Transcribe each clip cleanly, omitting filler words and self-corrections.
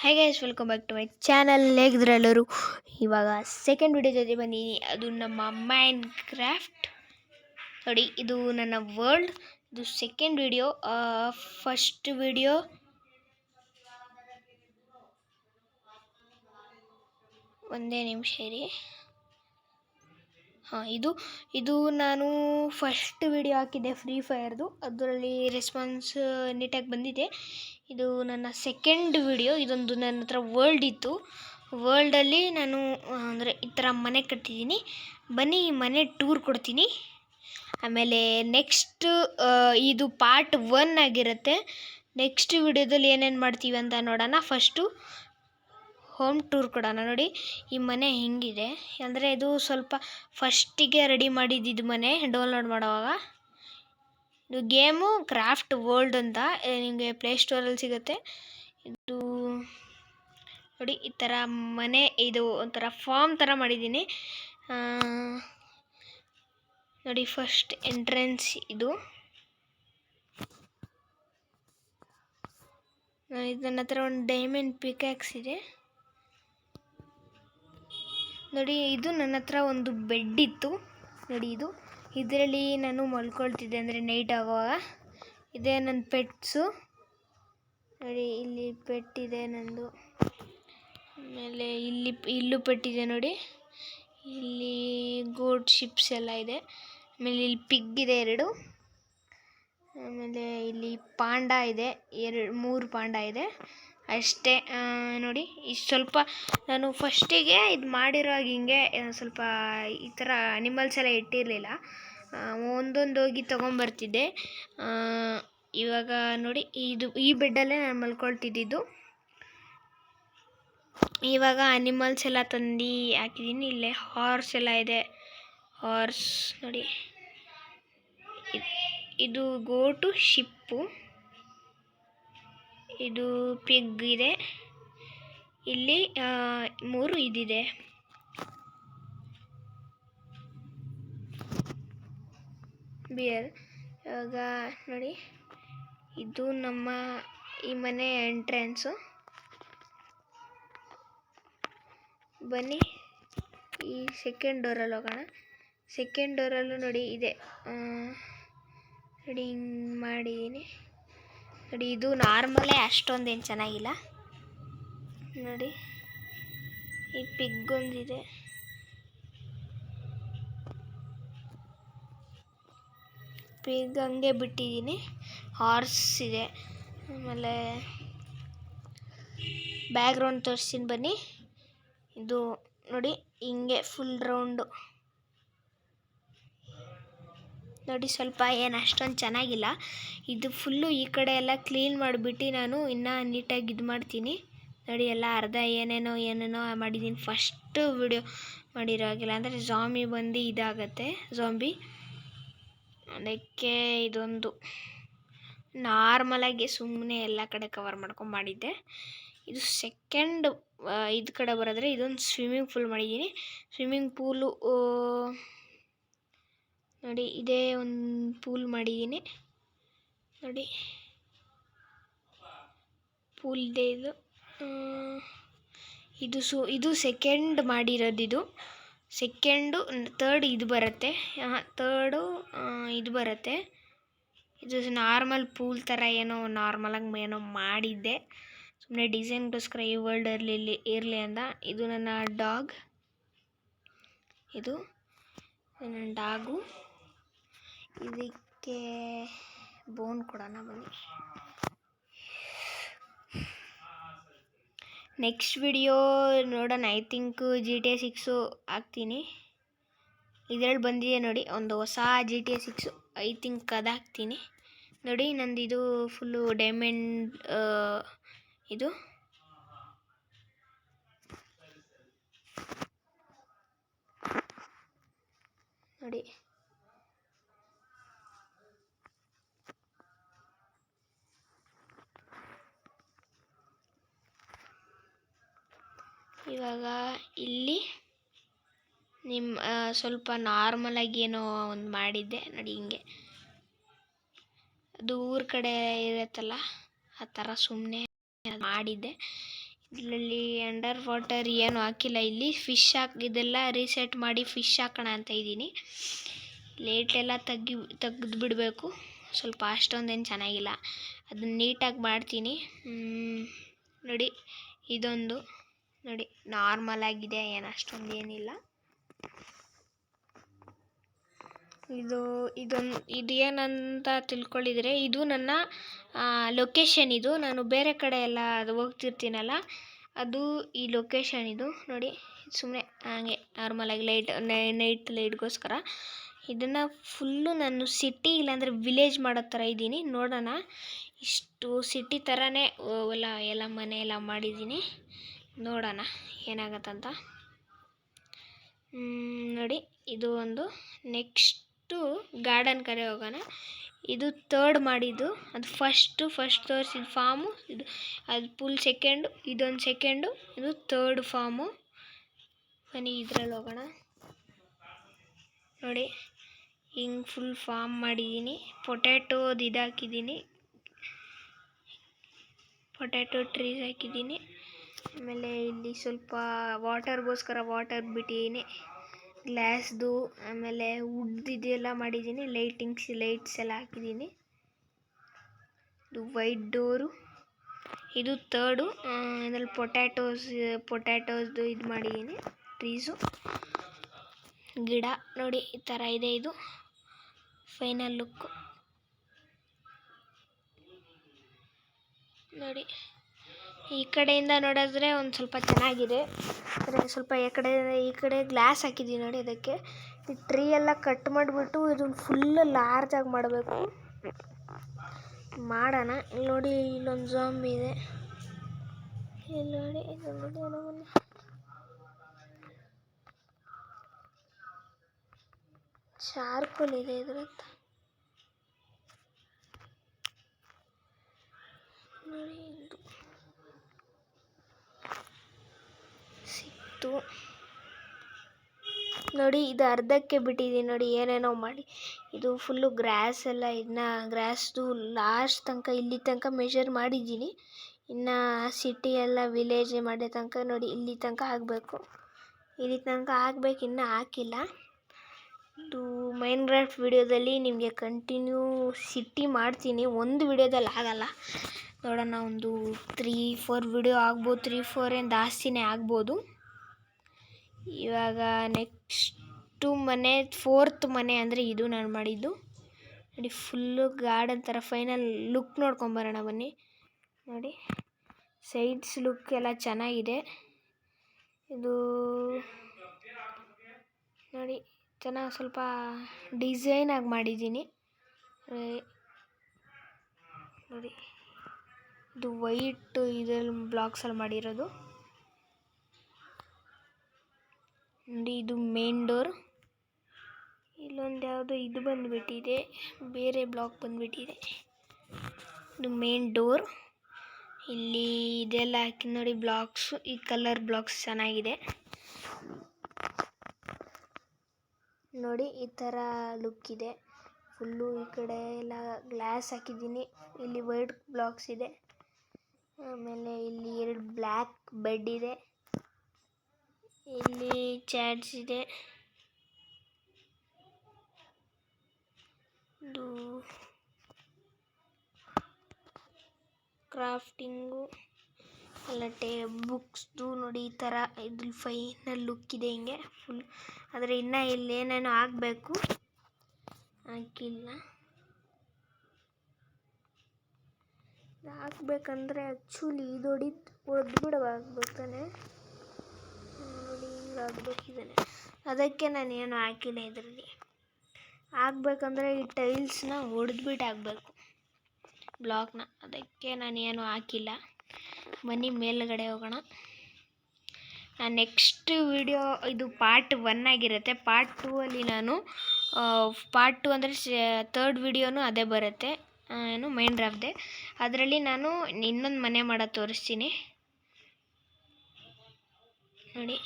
Hi guys, welcome back to my channel. ಹೇಗಿದ್ರೆ ಎಲ್ಲರೂ ಇವಾಗ ಸೆಕೆಂಡ್ ವಿಡಿಯೋ ಜೊತೆ ಬಂದಿದ್ದೀನಿ. ಅದು ನಮ್ಮ ಮೈನ್ ಕ್ರಾಫ್ಟ್. ನೋಡಿ, ಇದು ನನ್ನ ವರ್ಲ್ಡ್. ಇದು ಸೆಕೆಂಡ್ ವಿಡಿಯೋ. ಫಸ್ಟ್ ವಿಡಿಯೋ ಒಂದೇ ನಿಮಿಷ ಇರಿ. ಇದು ನಾನು ಫಸ್ಟ್ ವಿಡಿಯೋ ಹಾಕಿದ್ದೆ ಫ್ರೀ ಫೈರ್ದು. ಅದರಲ್ಲಿ ರೆಸ್ಪಾನ್ಸ್ ನೀಟಾಗಿ ಬಂದಿದೆ. ಇದು ನನ್ನ ಸೆಕೆಂಡ್ ವಿಡಿಯೋ. ಇದೊಂದು ನನ್ನ ಹತ್ರ ವರ್ಲ್ಡ್ ಇತ್ತು. ವರ್ಲ್ಡಲ್ಲಿ ನಾನು ಅಂದರೆ ಈ ಥರ ಮನೆ ಕಟ್ಟಿದ್ದೀನಿ. ಬನ್ನಿ ಈ ಮನೆ ಟೂರ್ ಕೊಡ್ತೀನಿ. ಆಮೇಲೆ ನೆಕ್ಸ್ಟ್ ಇದು ಪಾರ್ಟ್ 1 ಆಗಿರುತ್ತೆ. ನೆಕ್ಸ್ಟ್ ವಿಡಿಯೋದಲ್ಲಿ ಏನೇನು ಮಾಡ್ತೀವಿ ಅಂತ ನೋಡೋಣ. ಫಸ್ಟು ಹೋಮ್ ಟೂರ್ ಕೊಡೋಣ. ನೋಡಿ, ಈ ಮನೆ ಹಿಂಗಿದೆ. ಅಂದರೆ ಇದು ಸ್ವಲ್ಪ ಫಸ್ಟಿಗೆ ರೆಡಿ ಮಾಡಿದ್ದು ಮನೆ ಡೌನ್ಲೋಡ್ ಮಾಡುವಾಗ. ಇದು ಗೇಮು ಕ್ರಾಫ್ಟ್ ವರ್ಲ್ಡ್ ಅಂತ ನಿಮಗೆ ಪ್ಲೇಸ್ಟೋರಲ್ಲಿ ಸಿಗುತ್ತೆ. ಇದು ನೋಡಿ, ಈ ಥರ ಮನೆ. ಇದು ಒಂಥರ ಫಾರ್ಮ್ ಥರ ಮಾಡಿದ್ದೀನಿ. ನೋಡಿ, ಫಸ್ಟ್ ಎಂಟ್ರೆನ್ಸ್ ಇದು. ನನ್ನ ಹತ್ರ ಒಂದು ಡೈಮಂಡ್ ಪಿಕ್ಯಾಕ್ಸ್ ಇದೆ. ನೋಡಿ, ಇದು ನನ್ನ ಹತ್ರ ಒಂದು ಬೆಡ್ ಇತ್ತು. ನೋಡಿ, ಇದರಲ್ಲಿ ನಾನು ಮಲ್ಕೊಳ್ತಿದ್ದೆ ಅಂದರೆ ನೈಟ್ ಆಗುವಾಗ. ಇದೇ ನನ್ನ ಪೆಟ್ಸು. ನೋಡಿ, ಇಲ್ಲಿ ಪೆಟ್ ಇದೆ ನಂದು. ಆಮೇಲೆ ಇಲ್ಲೂ ಪೆಟ್ಟಿದೆ ನೋಡಿ. ಇಲ್ಲಿ ಗೋಟ್ ಶಿಪ್ಸ್ ಎಲ್ಲ ಇದೆ. ಆಮೇಲೆ ಇಲ್ಲಿ ಪಿಗ್ ಇದೆ 2. ಆಮೇಲೆ ಇಲ್ಲಿ ಪಾಂಡ ಇದೆ 3 ಪಾಂಡ ಇದೆ ಅಷ್ಟೇ. ನೋಡಿ, ಇಷ್ಟು ಸ್ವಲ್ಪ ನಾನು ಫಸ್ಟಿಗೆ ಇದು ಮಾಡಿರುವಾಗ ಹಿಂಗೆ ಸ್ವಲ್ಪ ಈ ಥರ ಅನಿಮಲ್ಸ್ ಎಲ್ಲ ಇಟ್ಟಿರಲಿಲ್ಲ. ಒಂದೊಂದು ಹೋಗಿ ತೊಗೊಂಬರ್ತಿದ್ದೆ. ಇವಾಗ ನೋಡಿ, ಈ ಬೆಡ್ಡಲ್ಲೇ ನಾನು ಮಲ್ಕೊಳ್ತಿದ್ದಿದ್ದು. ಇವಾಗ ಅನಿಮಲ್ಸ್ ಎಲ್ಲ ತಂದು ಹಾಕಿದ್ದೀನಿ. ಇಲ್ಲೇ ಹಾರ್ಸ್ ಎಲ್ಲ ಇದೆ. ಹಾರ್ಸ್ ನೋಡಿ, ಇದು ಗೋಟು ಶಿಪ್ಪು. ಇದು ಪಿಗ್ ಇದೆ. ಇಲ್ಲಿ 3 ಇದಿದೆ. ಬಿಯರ್. ಇವಾಗ ನೋಡಿ, ಇದು ನಮ್ಮ ಈ ಮನೆ ಎಂಟ್ರೆನ್ಸು. ಬನ್ನಿ ಈ ಸೆಕೆಂಡ್ ಡೋರಲ್ಲಿ ಹೋಗೋಣ. ಸೆಕೆಂಡ್ ಡೋರಲ್ಲೂ ನೋಡಿ ಇದೆ. ನೋಡಿ, ಹಿಂಗೆ ಮಾಡಿದ್ದೀನಿ. ನೋಡಿ, ಇದು ನಾರ್ಮಲೇ, ಅಷ್ಟೊಂದೇನು ಚೆನ್ನಾಗಿಲ್ಲ. ನೋಡಿ, ಈ ಪಿಗ್ ಒಂದಿದೆ. ಪಿಗ್ ಹಂಗೆ ಬಿಟ್ಟಿದ್ದೀನಿ. ಹಾರ್ಸ್ ಇದೆ. ಆಮೇಲೆ ಬ್ಯಾಕ್ಗ್ರೌಂಡ್ ತೋರಿಸ್ತೀನಿ ಬನ್ನಿ. ಇದು ನೋಡಿ, ಹಿಂಗೆ ಫುಲ್ ರೌಂಡು. ನೋಡಿ, ಸ್ವಲ್ಪ ಏನು ಅಷ್ಟೊಂದು ಚೆನ್ನಾಗಿಲ್ಲ. ಇದು ಫುಲ್ಲು ಈ ಕಡೆ ಎಲ್ಲ ಕ್ಲೀನ್ ಮಾಡಿಬಿಟ್ಟು ನಾನು ಇನ್ನೂ ನೀಟಾಗಿ ಇದು ಮಾಡ್ತೀನಿ. ನೋಡಿ, ಎಲ್ಲ ಅರ್ಧ ಏನೇನೋ ಮಾಡಿದ್ದೀನಿ. ಫಸ್ಟು ವಿಡಿಯೋ ಮಾಡಿರೋವಾಗಿಲ್ಲ. ಅಂದರೆ ಝಾಂಬಿ ಬಂದು ಇದಾಗತ್ತೆ. ಝಾಂಬಿ ಅದಕ್ಕೆ ಇದೊಂದು ನಾರ್ಮಲಾಗಿ ಸುಮ್ಮನೆ ಎಲ್ಲ ಕಡೆ ಕವರ್ ಮಾಡ್ಕೊಂಡು ಮಾಡಿದ್ದೆ. ಇದು ಸೆಕೆಂಡ್ ಇದು ಕಡೆ ಬರೋದ್ರೆ ಇದೊಂದು ಸ್ವಿಮ್ಮಿಂಗ್ ಪೂಲ್ ಮಾಡಿದ್ದೀನಿ. ಸ್ವಿಮ್ಮಿಂಗ್ ಪೂಲು ನೋಡಿ, ಇದೇ ಒಂದು ಪೂಲ್ ಮಾಡಿದ್ದೀನಿ. ನೋಡಿ, ಪೂಲ್ ಇದೆ. ಇದು ಸೆಕೆಂಡ್ ಮಾಡಿರೋದು. ಇದು ಸೆಕೆಂಡು. ತರ್ಡ್ ಇದು ಬರುತ್ತೆ. ಇದು ಬರುತ್ತೆ. ಇದು ನಾರ್ಮಲ್ ಪೂಲ್ ಥರ ನಾರ್ಮಲಾಗಿ ಮಾಡಿದ್ದೆ. ಸುಮ್ಮನೆ ಡಿಸೈನ್ಗೋಸ್ಕರ ಈ ವರ್ಲ್ಡಲ್ಲಿ ಇರಲಿ ಅಂತ. ಇದು ನನ್ನ ಡಾಗ್. ಇದು ನನ್ನ ಡಾಗು. ಇದಕ್ಕೆ ಬೋನ್ ಕೊಡೋಣ ಬನ್ನಿ. ನೆಕ್ಸ್ಟ್ ವಿಡಿಯೋ ನೋಡೋಣ. ಐ ಥಿಂಕ್ GTA 6 ಹಾಕ್ತೀನಿ. ಇದರಲ್ಲಿ ಬಂದಿದೆ ನೋಡಿ, ಒಂದು ಹೊಸ GTA 6. ಐ ಥಿಂಕ್ ಅದು ಹಾಕ್ತೀನಿ. ನೋಡಿ, ನಂದು ಇದು ಫುಲ್ಲು ಡೈಮಂಡ್. ಇದು ನೋಡಿ, ಇವಾಗ ಇಲ್ಲಿ ಸ್ವಲ್ಪ ನಾರ್ಮಲಾಗಿ ಒಂದು ಮಾಡಿದ್ದೆ ನೋಡಿ. ಹಿಂಗೆ ಅದು ಊರ ಕಡೆ ಇರುತ್ತಲ್ಲ, ಆ ಥರ ಸುಮ್ಮನೆ ಮಾಡಿದ್ದೆ. ಇದರಲ್ಲಿ ಅಂಡರ್ ವಾಟರ್ ಏನು ಹಾಕಿಲ್ಲ. ಇಲ್ಲಿ ಫಿಶ್ ಇದೆಲ್ಲ ರೀಸೆಟ್ ಮಾಡಿ ಫಿಶ್ ಹಾಕೋಣ ಅಂತ ಇದ್ದೀನಿ. ಲೇಟೆಲ್ಲ ತೆಗೆದು ಬಿಡಬೇಕು. ಸ್ವಲ್ಪ ಅಷ್ಟೊಂದೇನು ಚೆನ್ನಾಗಿಲ್ಲ, ಅದನ್ನ ನೀಟಾಗಿ ಮಾಡ್ತೀನಿ. ನೋಡಿ, ಇದೊಂದು ನೋಡಿ ನಾರ್ಮಲ್ ಆಗಿದೆ, ಏನು ಅಷ್ಟೊಂದು ಏನಿಲ್ಲ. ಇದು ಏನಂತ ತಿಳ್ಕೊಳ್ಳಿದ್ರೆ, ಇದು ನನ್ನ ಲೊಕೇಶನ್. ಇದು ನಾನು ಬೇರೆ ಕಡೆ ಎಲ್ಲ ಅದು ಹೋಗ್ತಿರ್ತೀನಲ್ಲ, ಅದು ಈ ಲೊಕೇಶನ್. ಇದು ನೋಡಿ, ಸುಮ್ಮನೆ ಹಾಗೆ ನಾರ್ಮಲಾಗಿ ನೈಟ್ ಲೈಟ್ಗೋಸ್ಕರ ಇದನ್ನು ಫುಲ್ಲು ನಾನು ಸಿಟಿ ಇಲ್ಲಾಂದರೆ ವಿಲೇಜ್ ಮಾಡೋ ಥರ ಇದ್ದೀನಿ. ನೋಡೋಣ, ಇಷ್ಟು ಸಿಟಿ ಥರನೇ ಎಲ್ಲ ಮನೆ ಎಲ್ಲ ಮಾಡಿದ್ದೀನಿ. ನೋಡೋಣ ಏನಾಗತ್ತಂತ. ನೋಡಿ, ಇದು ಒಂದು. ನೆಕ್ಸ್ಟು ಗಾರ್ಡನ್ ಕಡೆ ಹೋಗೋಣ. ಇದು ಥರ್ಡ್ ಮಾಡಿದ್ದು. ಅದು ಫಸ್ಟ್ ತೋರಿಸಿದ ಫಾರ್ಮು. ಅದು ಫುಲ್ ಸೆಕೆಂಡು, ಇದೊಂದು ಸೆಕೆಂಡು, ಇದು ಥರ್ಡ್ ಫಾರ್ಮು. ಬನ್ನಿ ಇದರಲ್ಲಿ ಹೋಗೋಣ. ನೋಡಿ, ಹಿಂಗೆ ಫುಲ್ ಫಾರ್ಮ್ ಮಾಡಿದ್ದೀನಿ. ಪೊಟ್ಯಾಟೋದು ಇದು ಹಾಕಿದ್ದೀನಿ, ಪೊಟ್ಯಾಟೊ ಟ್ರೀಸ್ ಹಾಕಿದ್ದೀನಿ. ಆಮೇಲೆ ಇಲ್ಲಿ ಸ್ವಲ್ಪ ವಾಟರ್ಗೋಸ್ಕರ ವಾಟರ್ ಬಿಟ್ಟಿದ್ದೀನಿ, ಗ್ಲಾಸ್ದು. ಆಮೇಲೆ ವುಡ್ದಿದೆಲ್ಲ ಮಾಡಿದ್ದೀನಿ, ಲೈಟ್ಸ್ ಎಲ್ಲ ಹಾಕಿದ್ದೀನಿ. ಇದು ವೈಟ್ ಡೋರು, ಇದು ಥರ್ಡು. ಇದರಲ್ಲಿ ಪೊಟ್ಯಾಟೋಸ್ದು ಇದು ಮಾಡಿದ್ದೀನಿ, ಟ್ರೀಸು, ಗಿಡ. ನೋಡಿ, ಈ ಥರ ಇದೆ ಇದು ಫೈನಲ್ ಲುಕ್ಕು. ನೋಡಿ, ಈ ಕಡೆಯಿಂದ ನೋಡಿದ್ರೆ ಒಂದು ಸ್ವಲ್ಪ ಚೆನ್ನಾಗಿದೆ. ಆದರೆ ಸ್ವಲ್ಪ ಈ ಕಡೆ ಗ್ಲಾಸ್ ಹಾಕಿದ್ದೀವಿ ನೋಡಿ. ಅದಕ್ಕೆ ಈ ಟ್ರೀ ಎಲ್ಲ ಕಟ್ ಮಾಡಿಬಿಟ್ಟು ಇದನ್ನು ಫುಲ್ಲು ಲಾರ್ಜಾಗಿ ಮಾಡಬೇಕು. ಮಾಡೋಣ. ನೋಡಿ, ಇಲ್ಲೊಂದು ಜಾಂಬಿ ಇದೆ. ಇಲ್ಲಿ ನೋಡಿ, ಚಾರ್ಕೋಲ್ ಇದೆ ಇದ್ರದ್ದು. ನೋಡಿ, ಇದು ಸಿಕ್ತು. ನೋಡಿ, ಇದು ಅರ್ಧಕ್ಕೆ ಬಿಟ್ಟಿದ್ದೀನಿ. ನೋಡಿ, ಏನೇನೋ ಮಾಡಿ ಇದು ಫುಲ್ಲು ಗ್ರಾಸ್ ಎಲ್ಲ. ಗ್ರಾಸ್ದು ಲಾಸ್ಟ್ ತನಕ ಇಲ್ಲಿ ತನಕ ಮೆಷರ್ ಮಾಡಿದ್ದೀನಿ. ಇನ್ನು ಸಿಟಿ ಎಲ್ಲ ವಿಲೇಜ್ ಮಾಡೋ ತನಕ ನೋಡಿ ಇಲ್ಲಿ ತನಕ ಆಗಬೇಕು. ಇನ್ನೂ ಹಾಕಿಲ್ಲ. ಇದು ಮೈನ್ಕ್ರಾಫ್ಟ್ ವಿಡಿಯೋದಲ್ಲಿ ನಿಮಗೆ ಕಂಟಿನ್ಯೂ ಸಿಟಿ ಮಾಡ್ತೀನಿ. ಒಂದು ವಿಡಿಯೋದಲ್ಲಿ ಆಗಲ್ಲ. ನೋಡೋಣ, ಒಂದು 3-4 ವಿಡಿಯೋ ಆಗ್ಬೋದು. 3-4 ಏನು ಜಾಸ್ತಿನೇ ಆಗ್ಬೋದು. ಇವಾಗ ನೆಕ್ಸ್ಟು ಮನೆ, 4th ಮನೆ ಅಂದರೆ ಇದು ನಾನು ಮಾಡಿದ್ದು. ನೋಡಿ, ಫುಲ್ಲು ಗಾರ್ಡನ್ ಥರ ಫೈನಲ್ ಲುಕ್ ನೋಡ್ಕೊಂಬರೋಣ ಬನ್ನಿ. ನೋಡಿ, ಸೈಡ್ಸ್ ಲುಕ್ ಎಲ್ಲ ಚೆನ್ನಾಗಿದೆ. ಇದು ನೋಡಿ, ಚೆನ್ನಾಗಿ ಸ್ವಲ್ಪ ಡಿಸೈನಾಗಿ ಮಾಡಿದ್ದೀನಿ. ನೋಡಿ, ಇದು ವೈಟ್ ಇದರಲ್ಲಿ ಬ್ಲಾಕ್ಸಲ್ಲಿ ಮಾಡಿರೋದು. ನೋಡಿ, ಇದು ಮೇನ್ ಡೋರ್. ಇಲ್ಲೊಂದು ಯಾವುದೋ ಇದು ಬಂದುಬಿಟ್ಟಿದೆ, ಬೇರೆ ಬ್ಲಾಕ್ ಬಂದುಬಿಟ್ಟಿದೆ. ಇದು ಮೇನ್ ಡೋರ್. ಇಲ್ಲಿ ಇದೆಲ್ಲ ಹಾಕಿ ನೋಡಿ ಬ್ಲಾಕ್ಸು. ಈ ಕಲರ್ ಬ್ಲಾಕ್ಸ್ ಚೆನ್ನಾಗಿದೆ. ನೋಡಿ, ಈ ಥರ ಲುಕ್ ಇದೆ ಫುಲ್ಲು. ಈ ಕಡೆ ಎಲ್ಲ ಗ್ಲಾಸ್ ಹಾಕಿದ್ದೀನಿ. ಇಲ್ಲಿ ವೈಟ್ ಬ್ಲಾಕ್ಸ್ ಇದೆ. ಆಮೇಲೆ ಇಲ್ಲಿ 2 ಬ್ಲ್ಯಾಕ್ ಬೆಡ್ ಇದೆ. ಇಲ್ಲಿ ಚಾಟ್ಸ್ ಇದೆ. ಇದು ಕ್ರಾಫ್ಟಿಂಗು ಎಲ್ಲ ಬುಕ್ಸ್ದು. ನೋಡಿ, ಈ ಥರ ಇದ್ರ ಫೈನಲ್ ಲುಕ್ ಇದೆ ಹಿಂಗೆ ಫುಲ್. ಆದರೆ ಇನ್ನೂ ಇಲ್ಲಿ ಏನೇನೋ ಆಗಬೇಕು, ಹಾಕಿಲ್ಲ. ಹಾಕ್ಬೇಕಂದ್ರೆ ಆ್ಯಕ್ಚುಲಿ ಇದು ಹೊಡೆದ್ಬಿಡಬೇಕು ತಾನೆ. ನೋಡಿ, ಹಿಂಗೆ ಆಗಬೇಕಿದ್ದಾನೆ. ಅದಕ್ಕೆ ನಾನು ಏನು ಹಾಕಿಲ್ಲ ಇದರಲ್ಲಿ. ಹಾಕ್ಬೇಕಂದ್ರೆ ಈ ಟೈಲ್ಸ್ನ ಹೊಡೆದ್ಬಿಟ್ಟು ಹಾಕಬೇಕು, ಬ್ಲಾಕ್ನ. ಅದಕ್ಕೆ ನಾನು ಏನು ಹಾಕಿಲ್ಲ. ಬನ್ನಿ ಮೇಲ್ಗಡೆ ಹೋಗೋಣ. ನೆಕ್ಸ್ಟ್ ವಿಡಿಯೋ ಇದು ಪಾರ್ಟ್ 1 ಆಗಿರುತ್ತೆ. ಪಾರ್ಟ್ 2 ಅಲ್ಲಿ ನಾನು ಪಾರ್ಟ್ 2 ಅಂದರೆ 3rd ವಿಡಿಯೋನೂ ಅದೇ ಬರುತ್ತೆ, ಏನು ಮೈನ್ಕ್ರಾಫ್ಟ್ದೆ. ಅದರಲ್ಲಿ ನಾನು ಇನ್ನೊಂದು ಮನೆ ಮಾಡೋದು ತೋರಿಸ್ತೀನಿ. ನೋಡಿ,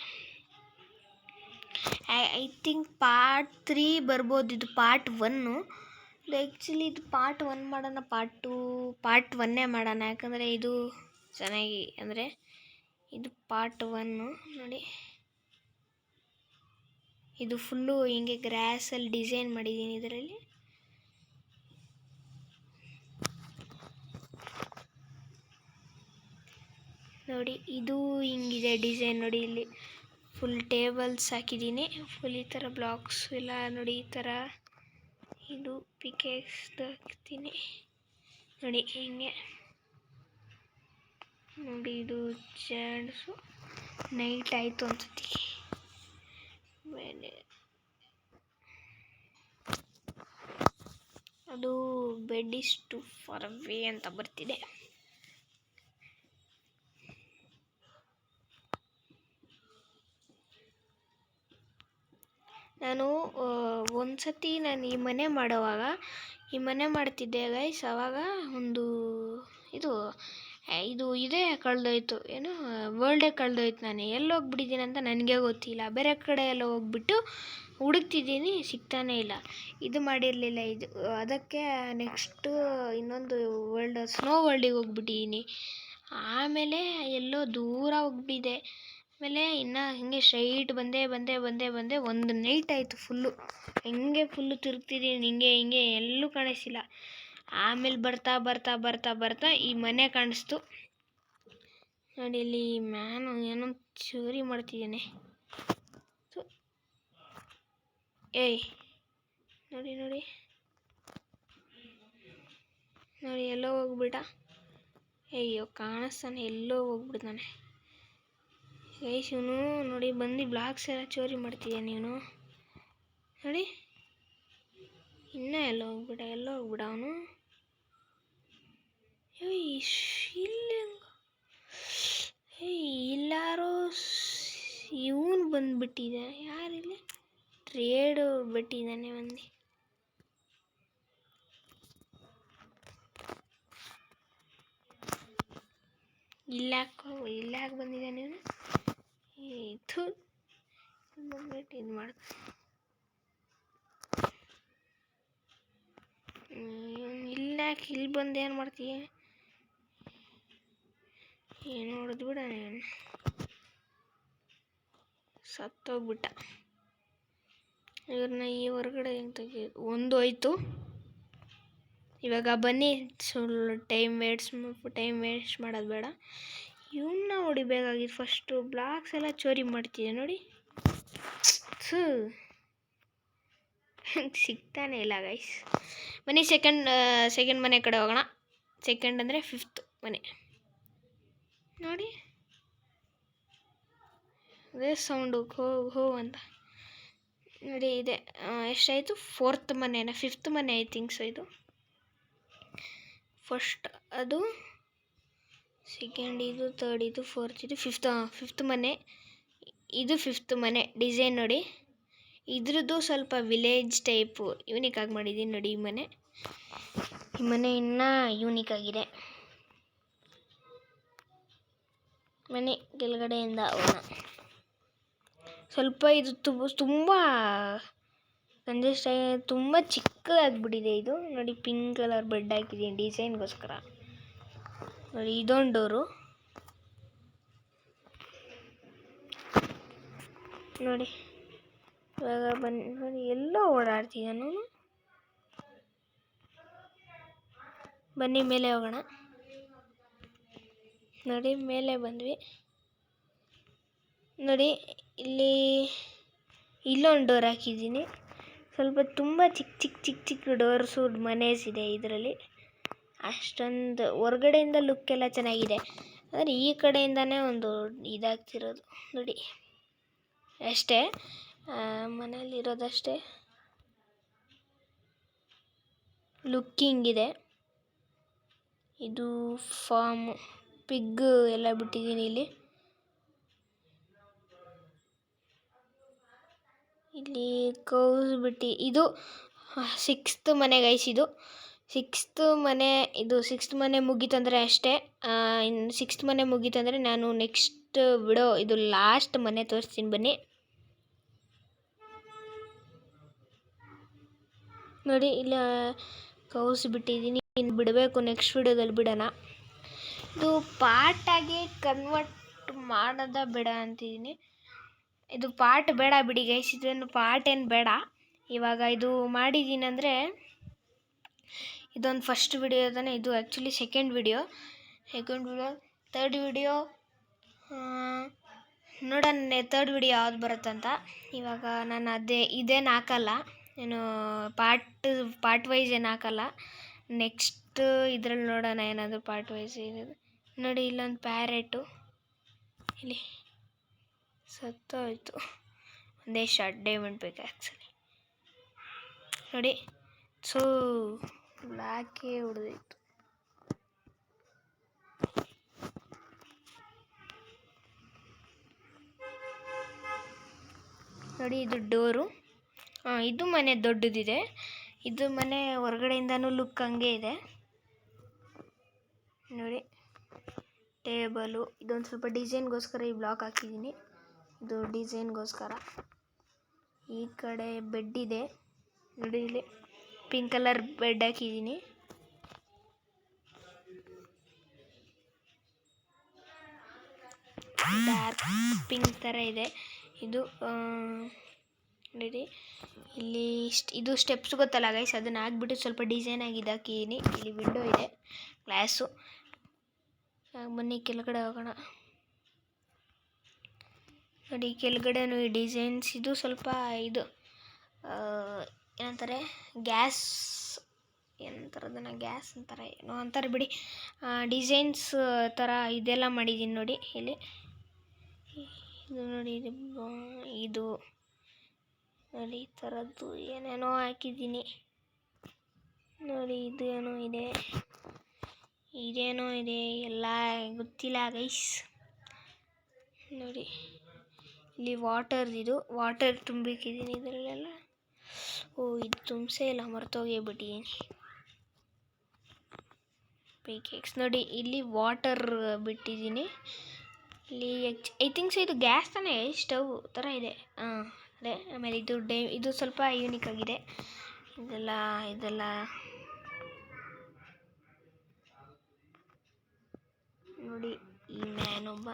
ಐ ಥಿಂಕ್ ಪಾರ್ಟ್ 3 ಬರ್ಬೋದು. ಇದು ಪಾರ್ಟ್ 1. ಆ್ಯಕ್ಚುಲಿ ಇದು ಪಾರ್ಟ್ 1 ಮಾಡೋಣ, ಪಾರ್ಟ್ 2 ಪಾರ್ಟ್ 1 ಮಾಡೋಣ. ಯಾಕಂದರೆ ಇದು ಚೆನ್ನಾಗಿ ಅಂದರೆ ಇದು ಪಾರ್ಟ್ 1 ನೋಡಿ. ಇದು ಫುಲ್ಲು ಹಿಂಗೆ ಗ್ರಾಸಲ್ಲಿ ಡಿಸೈನ್ ಮಾಡಿದ್ದೀನಿ ಇದರಲ್ಲಿ. ನೋಡಿ ಇದು ಹಿಂಗಿದೆ ಡಿಸೈನ್. ನೋಡಿ ಇಲ್ಲಿ ಫುಲ್ ಟೇಬಲ್ಸ್ ಹಾಕಿದ್ದೀನಿ, ಫುಲ್ ಈ ಥರ ಬ್ಲಾಕ್ಸ್ ಎಲ್ಲ ನೋಡಿ ಈ ಥರ. ಇದು ಪಿಕೆಕ್ಸ್ ಹಾಕ್ತೀನಿ ನೋಡಿ ಹಿಂಗೆ. ನೋಡಿ ಇದು ಚೇರ್ಸು. ನೈಟ್ ಆಯಿತು ಅನ್ಸುತ್ತೆ. ಮೇಲೆ ಅದು bed is too far away ಅಂತ ಬರ್ತಿದೆ. ನಾನು ಒಂದ್ಸತಿ ನಾನು ಈ ಮನೆ ಮಾಡ್ತಿದ್ದೆ ಗೈಸ್. ಆವಾಗ ಒಂದು ಇದು ಇದೇ ಕಳೆದೋಯ್ತು, ಏನು ವರ್ಲ್ಡೇ ಕಳೆದೋಯ್ತು. ನಾನು ಎಲ್ಲಿ ಹೋಗ್ಬಿಟ್ಟಿದ್ದೀನಿ ಅಂತ ನನಗೆ ಗೊತ್ತಿಲ್ಲ. ಬೇರೆ ಕಡೆ ಎಲ್ಲ ಹೋಗ್ಬಿಟ್ಟು ಹುಡುಕ್ತಿದ್ದೀನಿ, ಸಿಗ್ತಾನೇ ಇಲ್ಲ. ಇದು ಮಾಡಿರಲಿಲ್ಲ ಇದು. ಅದಕ್ಕೆ ನೆಕ್ಸ್ಟು ಇನ್ನೊಂದು ಸ್ನೋ ವರ್ಲ್ಡಿಗೆ ಹೋಗ್ಬಿಟ್ಟಿದ್ದೀನಿ. ಆಮೇಲೆ ಎಲ್ಲೋ ದೂರ ಹೋಗ್ಬಿಟ್ಟಿದೆ. ಆಮೇಲೆ ಇನ್ನು ಹಿಂಗೆ ಸ್ಟ್ರೈಟ್ ಬಂದೆ. ಒಂದು ನೈಟ್ ಆಯಿತು ಫುಲ್ಲು. ಫುಲ್ಲು ತಿರುಗ್ತಿದ್ದೀನಿ ಹಿಂಗೆ ಎಲ್ಲೂ ಕಾಣಿಸಿಲ್ಲ. ಆಮೇಲೆ ಬರ್ತಾ ಈ ಮನೆ ಕಾಣಿಸ್ತು ನೋಡಿ. ಇಲ್ಲಿ ಮ್ಯಾನು ಏನೋ ಚೋರಿ ಮಾಡ್ತಿದ್ದಾನೆ. ಏಯ್ ನೋಡಿ ಎಲ್ಲೋ ಹೋಗ್ಬಿಟ್ಟ. ಅಯ್ಯೋ ಕಾಣಿಸ್ತಾನೆ, ಎಲ್ಲೋ ಹೋಗ್ಬಿಡ್ತಾನೆ ಗೈಸ್ ಇವನು. ನೋಡಿ ಬಂದು ಬ್ಲಾಕ್ಸ್ ಎಲ್ಲ ಚೋರಿ ಮಾಡ್ತಿದ್ದಾನೆ ಇವನು ನೋಡಿ. ಇನ್ನೂ ಎಲ್ಲೋ ಹೋಗ್ಬಿಡ ಅವನು. ಇಲ್ಲಾರೋ ಇವನು ಬಂದುಬಿಟ್ಟಿದ್ದಾನೆ. ಯಾರಿಲ್ಲ ಟ್ರೇಡ್ ಬಿಟ್ಟಿದ್ದಾನೆ ಒಂದು. ಇಲ್ಲಾಕೆ ಬಂದಿದ್ದಾನೆ ಇವನು. ಇದು ಬಂದ್ಬಿಟ್ಟು ಇದು ಮಾಡ್ತಾನೆ. ಇಲ್ಲಿ ಬಂದು ಏನು ಮಾಡ್ತೀಯ? ಏನು ಹೊಡೆದು ಬಿಡ, ಸತ್ತೋಗ್ಬಿಟ್ಟ. ಇವ್ರನ್ನ ಈ ಹೊರಗಡೆ ಹೆಂಗೆ ತೆಗಿಯೋದು? ಒಂದು ಹೋಯ್ತು. ಇವಾಗ ಬನ್ನಿ, ಟೈಮ್ ವೇಸ್ಟ್ ಮಾಡೋದು ಬೇಡ. ಇವನ್ನ ಹೊಡಿಬೇಕಾಗಿತ್ತು ಫಸ್ಟು. ಬ್ಲಾಕ್ಸ್ ಎಲ್ಲ ಚೋರಿ ಮಾಡ್ತಿದ್ದೆ ನೋಡಿ. ಸಿಗ್ತಾನೆ ಇಲ್ಲ ಗೈಸ್. ಬನ್ನಿ ಸೆಕೆಂಡ್ ಮನೆ ಕಡೆ ಹೋಗೋಣ. ಸೆಕೆಂಡ್ ಅಂದರೆ 5th ಮನೆ ನೋಡಿ. ಅದೇ ಸೌಂಡು ಹೋ ಅಂತ ನೋಡಿ. ಇದೆ ಎಷ್ಟಾಯಿತು? 4th ಮನೆನ 5th ಮನೆ ಐ ಥಿಂಕ್ ಸೊ. ಇದು ಫಸ್ಟ್, ಅದು ಸೆಕೆಂಡ್, ಇದು ಥರ್ಡ್, ಇದು ಫೋರ್ತ್, ಇದು ಫಿಫ್ತ್ ಮನೆ. ಇದು 5th ಮನೆ. ಡಿಸೈನ್ ನೋಡಿ, ಇದ್ರದ್ದು ಸ್ವಲ್ಪ ವಿಲೇಜ್ ಟೈಪು ಯೂನಿಕ್ ಆಗಿ ಮಾಡಿದ್ದೀನಿ ನೋಡಿ. ಈ ಮನೆ ಇನ್ನೂ ಯೂನಿಕ್ ಆಗಿದೆ. ಮನೆ ಕೆಳಗಡೆಯಿಂದ ಅವನ ಸ್ವಲ್ಪ ಇದು ತುಂಬ ತುಂಬ ಚಿಕ್ಕದಾಗ್ಬಿಟ್ಟಿದೆ ಇದು ನೋಡಿ. ಪಿಂಕ್ ಕಲರ್ ಬೆಡ್ ಹಾಕಿದ್ದೀನಿ ಡಿಸೈನ್ಗೋಸ್ಕರ ನೋಡಿ. ಇದೊಂದು ಡೋರು ನೋಡಿ. ಇವಾಗ ಬನ್ನಿ ನೋಡಿ, ಎಲ್ಲೋ ಓಡಾಡ್ತಿದ್ದಾನು. ಬನ್ನಿ ಮೇಲೆ ಹೋಗೋಣ ನೋಡಿ. ಮೇಲೆ ಬಂದ್ವಿ ನೋಡಿ. ಇಲ್ಲೊಂದು ಡೋರ್ ಹಾಕಿದ್ದೀನಿ. ಸ್ವಲ್ಪ ತುಂಬ ಚಿಕ್ಕ ಡೋರ್ಸು ಮನೇಸ್ ಇದೆ ಇದರಲ್ಲಿ. ಅಷ್ಟೊಂದು ಹೊರಗಡೆಯಿಂದ ಲುಕ್ ಎಲ್ಲ ಚೆನ್ನಾಗಿದೆ. ಆದರೆ ಈ ಕಡೆಯಿಂದನೇ ಒಂದು ಇದಾಗ್ತಿರೋದು ನೋಡಿ ಅಷ್ಟೇ. ಮನೇಲಿರೋದಷ್ಟೇ ಲುಕ್ಕಿಂಗಿದೆ. ಇದು ಫಾರ್ಮ್ ಪಿಗ್ ಎಲ್ಲ ಬಿಟ್ಟಿದ್ದೀನಿ ಇಲ್ಲಿ ಕೌಸ್ ಬಿಟ್ಟು. ಇದು 6th ಮನೆ ಗೈಸ್. ಇದು 6th ಮನೆ. ಇದು 6th ಮನೆ ಮುಗೀತಂದರೆ ಅಷ್ಟೇ. ಇನ್ನು 6th ಮನೆ ಮುಗೀತಂದರೆ ನಾನು ನೆಕ್ಸ್ಟ್ ವಿಡಿಯೋ ಇದು ಲಾಸ್ಟ್ ಮನೆ ತೋರಿಸ್ತೀನಿ ಬನ್ನಿ ನೋಡಿ. ಇಲ್ಲ ಕೌಸ್ ಬಿಟ್ಟಿದ್ದೀನಿ, ಇನ್ನು ಬಿಡಬೇಕು. ನೆಕ್ಸ್ಟ್ ವಿಡಿಯೋದಲ್ಲಿ ಬಿಡೋಣ. ಇದು ಪಾರ್ಟಾಗಿ ಕನ್ವರ್ಟ್ ಮಾಡೋದ ಬೇಡ ಅಂತಿದ್ದೀನಿ. ಇದು ಪಾರ್ಟ್ ಬೇಡ ಬಿಡಿ ಗೈಸ್, ಇದನ್ನು ಪಾರ್ಟ್ ಏನು ಬೇಡ. ಇವಾಗ ಇದು ಮಾಡಿದ್ದೀನಿ ಅಂದರೆ ಇದೊಂದು ಫಸ್ಟ್ ವಿಡಿಯೋ ತಾನೆ, ಇದು actually second video. Third video ನೋಡೋಣ ತರ್ಡ್ ವಿಡಿಯೋ ಯಾವ್ದು ಬರುತ್ತಂತ. ಇವಾಗ ನಾನು ಇದೇನು ಹಾಕಲ್ಲ, ಏನು ಪಾರ್ಟ್ ವೈಸ್ ಏನು ಹಾಕಲ್ಲ. ನೆಕ್ಸ್ಟ್ ಇದ್ರಲ್ಲಿ ನೋಡೋಣ ಏನಾದರೂ ಪಾರ್ಟ್ ವೈಸ್ ಇರೋದು. ನೋಡಿ ಇಲ್ಲೊಂದು ಪ್ಯಾರೆಟು ಇಲ್ಲಿ ಸತ್ತೋಯ್ತು. ಒಂದೇ ಶಾರ್ಟ್ ಡೈಮಂಡ್ ಬೇಕು ಆ್ಯಕ್ಚುಲಿ. ನೋಡಿ ಬ್ಲ್ಯಾಕೇ ಹೊಡೆದಿತ್ತು. ನೋಡಿ ಇದು ಡೋರು. ಇದು ಮನೆ ದೊಡ್ಡದಿದೆ. ಇದು ಮನೆ ಹೊರಗಡೆಯಿಂದನೂ ಲುಕ್ ಹಂಗೆ ಇದೆ ನೋಡಿ. ಟೇಬಲು ಇದೊಂದು ಸ್ವಲ್ಪ ಡಿಸೈನ್ಗೋಸ್ಕರ ಈ ಬ್ಲಾಕ್ ಹಾಕಿದ್ದೀನಿ, ಇದು ಡಿಸೈನ್ಗೋಸ್ಕರ. ಈ ಕಡೆ ಬೆಡ್ ಇದೆ ನೋಡಿ, ಇಲ್ಲಿ ಪಿಂಕ್ ಕಲರ್ ಬೆಡ್ ಹಾಕಿದ್ದೀನಿ. ಡಾರ್ಕ್ ಪಿಂಕ್ ಥರ ಇದೆ ಇದು. ನೋಡಿ ಇಲ್ಲಿ ಇದು ಸ್ಟೆಪ್ಸ್ ಗೊತ್ತಲ್ಲ ಗೈಸ್, ಅದನ್ನು ಹಾಕ್ಬಿಟ್ಟು ಸ್ವಲ್ಪ ಡಿಸೈನ್ ಆಗಿ ಇದಾಕಿದ್ದೀನಿ. ಇಲ್ಲಿ ವಿಂಡೋ ಇದೆ, ಗ್ಲಾಸು. ಬನ್ನಿ ಕೆಳಗಡೆ ಹೋಗೋಣ. ನೋಡಿ ಕೆಳಗಡೆನೂ ಈ ಡಿಸೈನ್ಸ್. ಇದು ಸ್ವಲ್ಪ ಇದು ಏನಂತಾರೆ, ಗ್ಯಾಸ್ ಏನಂತಾರದನ್ನು, ಗ್ಯಾಸ್ ಅಂತಾರೆ ಏನೋ ಅಂತಾರೆ ಬಿಡಿ, ಡಿಸೈನ್ಸ್ ಥರ ಇದೆಲ್ಲ ಮಾಡಿದ್ದೀನಿ ನೋಡಿ. ಇಲ್ಲಿ ಇದು ನೋಡಿ, ಇದು ನೋಡಿ ಈ ಥರದ್ದು ಏನೇನೋ ಹಾಕಿದ್ದೀನಿ ನೋಡಿ. ಇದೇನೋ ಇದೆ ಎಲ್ಲ ಗೊತ್ತಿಲ್ಲ ಗೈಸ್. ನೋಡಿ ಇಲ್ಲಿ ವಾಟರ್ ತುಂಬಿಕ್ಕಿದ್ದೀನಿ ಇದರಲ್ಲೆಲ್ಲ. ಇದು ತುಂಬಿಸೇ ಇಲ್ಲ, ಮರ್ತೋಗಿಬಿಟ್ಟಿದ್ದೀನಿ. ಪಿಕೆಕ್ಸ್ ನೋಡಿ, ಇಲ್ಲಿ ವಾಟರ್ ಬಿಟ್ಟಿದ್ದೀನಿ. ಇಲ್ಲಿ ಐ ಥಿಂಕ್ಸ್ ಇದು ಗ್ಯಾಸ್ ತಾನೇ, ಸ್ಟವ್ ಥರ ಇದೆ. ಅದೇ. ಆಮೇಲೆ ಇದು ಸ್ವಲ್ಪ ಯೂನಿಕ್ ಆಗಿದೆ. ಇದೆಲ್ಲ ನೋಡಿ. ಈ ಮ್ಯಾನ್ ಒಬ್ಬ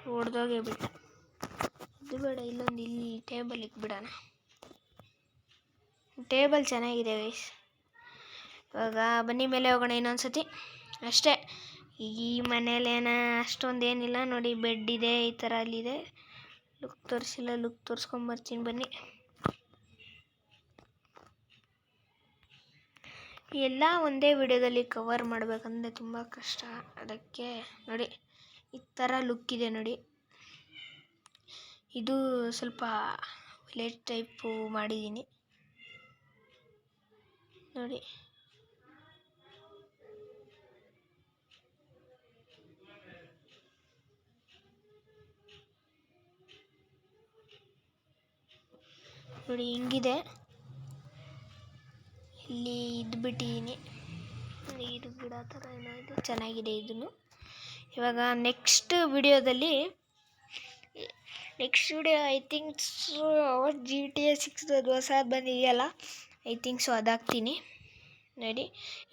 ಹೊಡೆದೋಗೇ ಬಿಟ್ಟ. ಇದು ಬೇಡ, ಇಲ್ಲಿ ಟೇಬಲ್ ಇಕ್ಬಿಡೋಣ. ಟೇಬಲ್ ಚೆನ್ನಾಗಿದೆ ಗೈಸ್. ಇವಾಗ ಬನ್ನಿ ಮೇಲೆ ಹೋಗೋಣ ಇನ್ನೊಂದ್ಸತಿ ಅಷ್ಟೇ. ಈ ಮನೇಲೇನ ಅಷ್ಟೊಂದೇನಿಲ್ಲ ನೋಡಿ. ಬೆಡ್ ಇದೆ, ಈ ಥರ ಅಲ್ಲಿದೆ. ಲುಕ್ ತೋರಿಸಿಲ್ಲ, ಲುಕ್ ತೋರಿಸ್ಕೊಂಬರ್ತೀನಿ ಬನ್ನಿ. ಎಲ್ಲ ಒಂದೇ ವಿಡಿಯೋದಲ್ಲಿ ಕವರ್ ಮಾಡಬೇಕಂದ್ರೆ ತುಂಬ ಕಷ್ಟ. ಅದಕ್ಕೆ ನೋಡಿ ಈ ಥರ ಲುಕ್ ಇದೆ ನೋಡಿ. ಇದು ಸ್ವಲ್ಪ ವಿಲೇಜ್ ಟೈಪು ಮಾಡಿದ್ದೀನಿ ನೋಡಿ. ನೋಡಿ ಹಿಂಗಿದೆ. ಇಲ್ಲಿ ಇದು ಬಿಟ್ಟಿದ್ದೀನಿ, ಇದು ಗಿಡ ಥರ ಏನೋ ಇದೆ, ಚೆನ್ನಾಗಿದೆ ಇದನ್ನು. ಇವಾಗ next video I thinks GTA 6 ಹೊಸದು ಬಂದಿದೆಯಲ್ಲ, ಐ ಥಿಂಕ್ಸು ಅದಾಗ್ತೀನಿ ನೋಡಿ.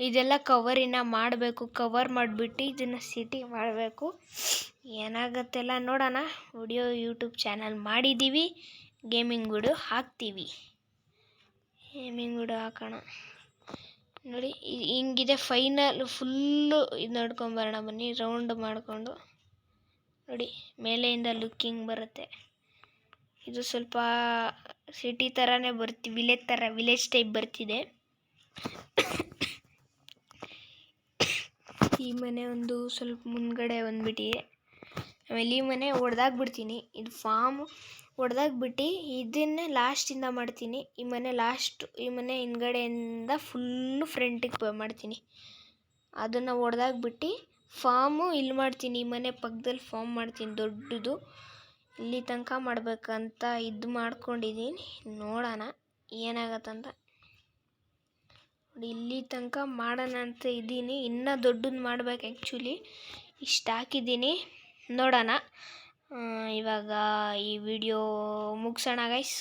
ಇದೆಲ್ಲ ಕವರಿನ ಮಾಡಬೇಕು, ಕವರ್ ಮಾಡಿಬಿಟ್ಟು ಇದನ್ನು ಸಿಟಿಂಗ್ ಮಾಡಬೇಕು. ಏನಾಗತ್ತೆಲ್ಲ ನೋಡೋಣ. ಯೂಟ್ಯೂಬ್ ಚಾನಲ್ ಮಾಡಿದ್ದೀವಿ, ಗೇಮಿಂಗ್ ವಿಡಿಯೋ ಹಾಕ್ತೀವಿ. ಹಾಕೋಣ ನೋಡಿ. ಹಿಂಗಿದೆ ಫೈನಲ್. ಫುಲ್ಲು ಇದು ನೋಡ್ಕೊಂಬರೋಣ ಬನ್ನಿ, ರೌಂಡ್ ಮಾಡಿಕೊಂಡು ನೋಡಿ. ಮೇಲೆಯಿಂದ ಲುಕ್ಕಿಂಗ್ ಬರುತ್ತೆ. ಇದು ಸ್ವಲ್ಪ ಸಿಟಿ ಥರನೇ ವಿಲೇಜ್ ಟೈಪ್ ಬರ್ತಿದೆ. ಈ ಮನೆ ಒಂದು ಸ್ವಲ್ಪ ಮುಂದ್ಗಡೆ ಬಂದ್ಬಿಟ್ಟಿದೆ. ಆಮೇಲೆ ಈ ಮನೆ ಹೊಡೆದಾಕ್ಬಿಡ್ತೀನಿ. ಇದು ಫಾರ್ಮ್ ಹೊಡೆದಾಕ್ಬಿಟ್ಟು ಇದನ್ನೇ ಲಾಸ್ಟಿಂದ ಮಾಡ್ತೀನಿ. ಈ ಮನೆ ಹಿಂದ್ಗಡೆಯಿಂದ ಫುಲ್ಲು ಫ್ರಂಟಿಗೆ ಮಾಡ್ತೀನಿ. ಅದನ್ನು ಹೊಡೆದಾಕ್ಬಿಟ್ಟು ಫಾರ್ಮು ಇಲ್ಲಿ ಮಾಡ್ತೀನಿ. ಈ ಮನೆ ಪಕ್ಕದಲ್ಲಿ ಫಾರ್ಮ್ ಮಾಡ್ತೀನಿ ದೊಡ್ಡದು. ಇಲ್ಲಿ ತನಕ ಮಾಡ್ಬೇಕಂತ ಇದು ಮಾಡ್ಕೊಂಡಿದ್ದೀನಿ. ನೋಡೋಣ ಏನಾಗತ್ತಂತ. ಇಲ್ಲಿ ತನಕ ಮಾಡೋಣ ಅಂತ ಇದ್ದೀನಿ. ಇನ್ನೂ ದೊಡ್ಡದು ಮಾಡ್ಬೇಕು ಆ್ಯಕ್ಚುಲಿ. ಇಷ್ಟು ಹಾಕಿದ್ದೀನಿ, ನೋಡೋಣ. ಇವಾಗ ಈ ವಿಡಿಯೋ ಮುಗಿಸೋಣ ಗೈಸ್.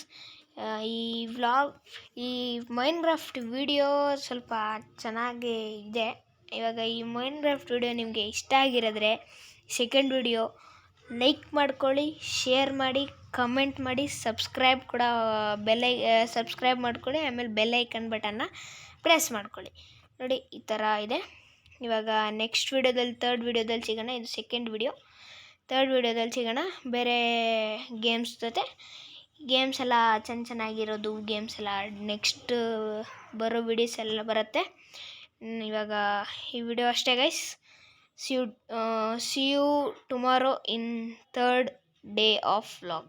ಈ ಮೈನ್ಕ್ರಾಫ್ಟ್ ವಿಡಿಯೋ ಸ್ವಲ್ಪ ಚೆನ್ನಾಗೇ ಇದೆ. ಇವಾಗ ಈ ಮೈನ್ಕ್ರಾಫ್ಟ್ ವಿಡಿಯೋ ನಿಮಗೆ ಇಷ್ಟ ಆಗಿರೋದ್ರೆ ಸೆಕೆಂಡ್ ವಿಡಿಯೋ ಲೈಕ್ ಮಾಡ್ಕೊಳ್ಳಿ, ಶೇರ್ ಮಾಡಿ, ಕಮೆಂಟ್ ಮಾಡಿ, ಸಬ್ಸ್ಕ್ರೈಬ್ ಮಾಡ್ಕೊಳ್ಳಿ. ಆಮೇಲೆ ಬೆಲ್ ಐಕನ್ ಬಟನ್ನ ಪ್ರೆಸ್ ಮಾಡ್ಕೊಳ್ಳಿ. ನೋಡಿ ಈ ಥರ ಇದೆ. ಇವಾಗ ನೆಕ್ಸ್ಟ್ ವಿಡಿಯೋದಲ್ಲಿ ಥರ್ಡ್ ವಿಡಿಯೋದಲ್ಲಿ ಸಿಗೋಣ. ಇದು ಸೆಕೆಂಡ್ ವಿಡಿಯೋ. ಥರ್ಡ್ ವಿಡಿಯೋದಲ್ಲಿ ಸಿಗೋಣ ಬೇರೆ ಗೇಮ್ಸ್ ಜೊತೆ. ಗೇಮ್ಸ್ ಎಲ್ಲ ಚೆನ್ನಾಗಿರೋದು ಗೇಮ್ಸ್ ಎಲ್ಲ ನೆಕ್ಸ್ಟ್ ಬರೋ ವಿಡಿಯೋಸ್ ಎಲ್ಲ ಬರುತ್ತೆ. ಇವಾಗ ಈ ವಿಡಿಯೋ ಅಷ್ಟೇ guys. See you tomorrow in third day of vlog.